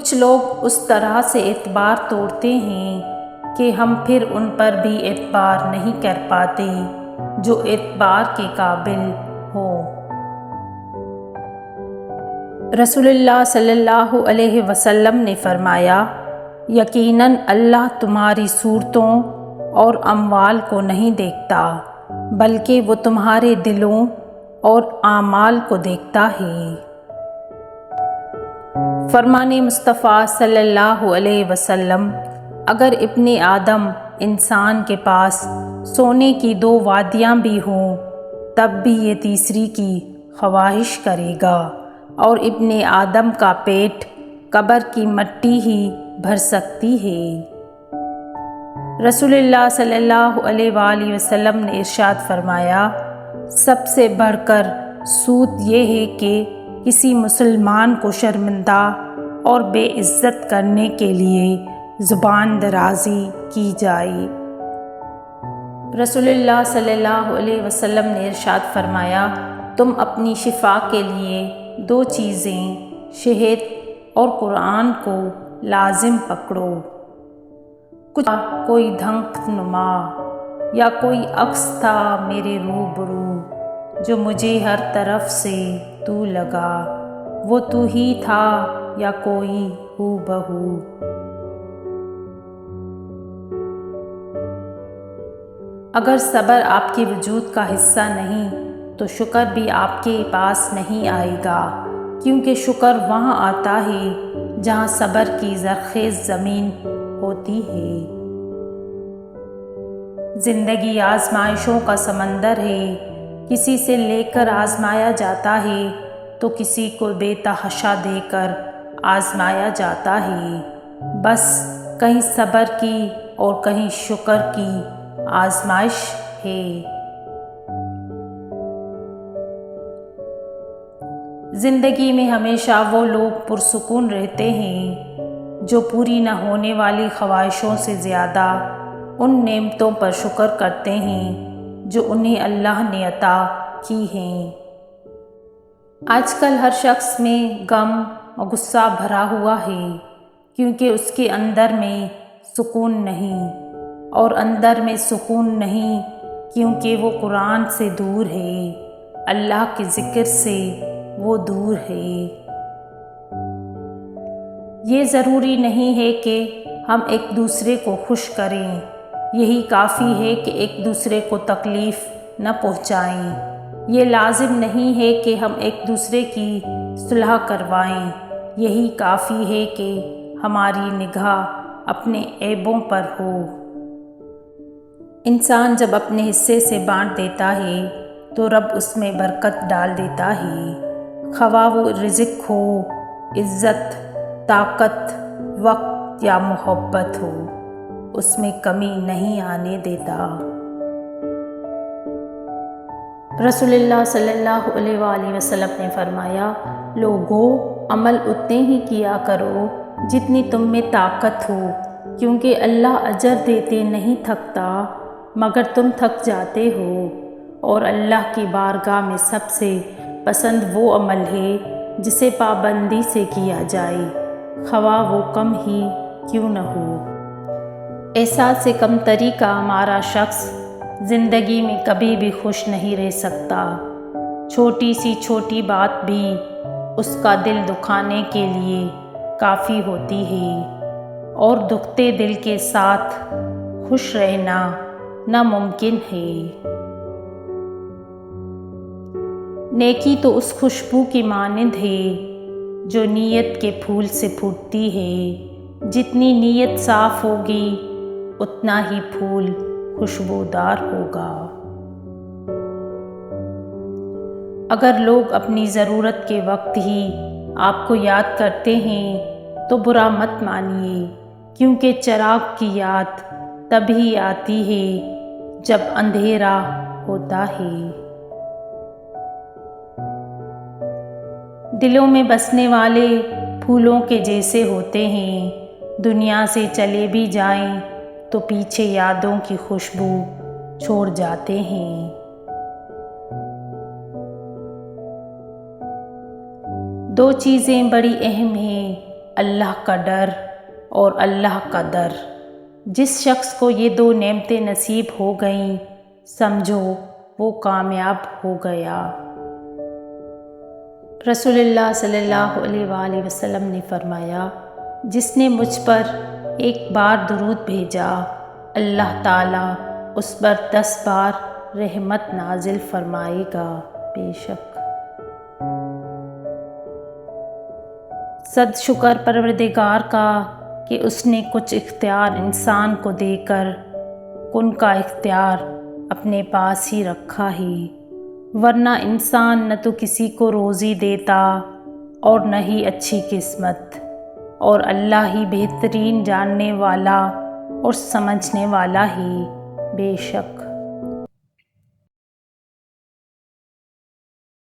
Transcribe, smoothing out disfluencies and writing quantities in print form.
کچھ لوگ اس طرح سے اعتبار توڑتے ہیں کہ ہم پھر ان پر بھی اعتبار نہیں کر پاتے جو اعتبار کے قابل ہو۔ رسول اللہ صلی اللہ علیہ وسلم نے فرمایا، یقیناً اللہ تمہاری صورتوں اور اموال کو نہیں دیکھتا بلکہ وہ تمہارے دلوں اور اعمال کو دیکھتا ہے۔ فرمان مصطفیٰ صلی اللہ علیہ وسلم، اگر ابن آدم انسان کے پاس سونے کی 2 وادیاں بھی ہوں تب بھی یہ تیسری کی خواہش کرے گا، اور ابن آدم کا پیٹ قبر کی مٹی ہی بھر سکتی ہے۔ رسول اللہ صلی اللہ علیہ وآلہ وسلم نے ارشاد فرمایا، سب سے بڑھ کر سود یہ ہے کہ کسی مسلمان کو شرمندہ اور بے عزت کرنے کے لیے زبان درازی کی جائے۔ رسول اللہ صلی اللہ علیہ وسلم نے ارشاد فرمایا، تم اپنی شفا کے لیے 2 چیزیں شہد اور قرآن کو لازم پکڑو۔ کچھ کوئی دھنک نما یا کوئی عکس تھا میرے روبرو، جو مجھے ہر طرف سے تو لگا، وہ تو ہی تھا یا کوئی ہو بہو۔ اگر صبر آپ کے وجود کا حصہ نہیں تو شکر بھی آپ کے پاس نہیں آئے گا، کیونکہ شکر وہاں آتا ہے جہاں صبر کی زرخیز زمین ہوتی ہے۔ زندگی آزمائشوں کا سمندر ہے، کسی سے لے کر آزمایا جاتا ہے تو کسی کو بے تحاشا دے کر آزمایا جاتا ہے، بس کہیں صبر کی اور کہیں شکر کی آزمائش ہے۔ زندگی میں ہمیشہ وہ لوگ پرسکون رہتے ہیں جو پوری نہ ہونے والی خواہشوں سے زیادہ ان نعمتوں پر شکر کرتے ہیں جو انہیں اللہ نے عطا کی ہیں۔ آج کل ہر شخص میں غم اور غصہ بھرا ہوا ہے، کیونکہ اس کے اندر میں سکون نہیں، اور اندر میں سکون نہیں کیونکہ وہ قرآن سے دور ہے، اللہ کے ذکر سے وہ دور ہے۔ یہ ضروری نہیں ہے کہ ہم ایک دوسرے کو خوش کریں، یہی کافی ہے کہ ایک دوسرے کو تکلیف نہ پہنچائیں۔ یہ لازم نہیں ہے کہ ہم ایک دوسرے کی صلح کروائیں، یہی کافی ہے کہ ہماری نگاہ اپنے عیبوں پر ہو۔ انسان جب اپنے حصے سے بانٹ دیتا ہے تو رب اس میں برکت ڈال دیتا ہے، خواہ وہ رزق ہو، عزت، طاقت، وقت یا محبت ہو، اس میں کمی نہیں آنے دیتا۔ رسول اللہ صلی اللہ علیہ وآلہ وسلم نے فرمایا، لوگو عمل اتنے ہی کیا کرو جتنی تم میں طاقت ہو، کیونکہ اللہ اجر دیتے نہیں تھکتا مگر تم تھک جاتے ہو، اور اللہ کی بارگاہ میں سب سے پسند وہ عمل ہے جسے پابندی سے کیا جائے، خواہ وہ کم ہی کیوں نہ ہو۔ احساس سے کمتری کا ہمارا شخص زندگی میں کبھی بھی خوش نہیں رہ سکتا، چھوٹی سی چھوٹی بات بھی اس کا دل دکھانے کے لیے کافی ہوتی ہے، اور دکھتے دل کے ساتھ خوش رہنا ناممکن ہے۔ نیکی تو اس خوشبو کی مانند ہے جو نیت کے پھول سے پھوٹتی ہے، جتنی نیت صاف ہوگی اتنا ہی پھول خوشبودار ہوگا۔ اگر لوگ اپنی ضرورت کے وقت ہی آپ کو یاد کرتے ہیں تو برا مت مانیے، کیونکہ چراغ کی یاد تبھی آتی ہے جب اندھیرا ہوتا ہے۔ دلوں میں بسنے والے پھولوں کے جیسے ہوتے ہیں، دنیا سے چلے بھی جائیں تو پیچھے یادوں کی خوشبو چھوڑ جاتے ہیں۔ دو چیزیں بڑی اہم ہیں اللہ کا ڈر اور اللہ کا در۔ جس شخص کو یہ 2 نعمتیں نصیب ہو گئیں سمجھو وہ کامیاب ہو گیا۔ رسول اللہ صلی اللہ علیہ وآلہ وسلم نے فرمایا، جس نے مجھ پر ایک بار درود بھیجا اللہ تعالیٰ اس پر 10 بار رحمت نازل فرمائے گا۔ بے شک صد شکر پروردگار کا کہ اس نے کچھ اختیار انسان کو دے کر ان کا اختیار اپنے پاس ہی رکھا ہی، ورنہ انسان نہ تو کسی کو روزی دیتا اور نہ ہی اچھی قسمت، اور اللہ ہی بہترین جاننے والا اور سمجھنے والا ہی۔ بے شک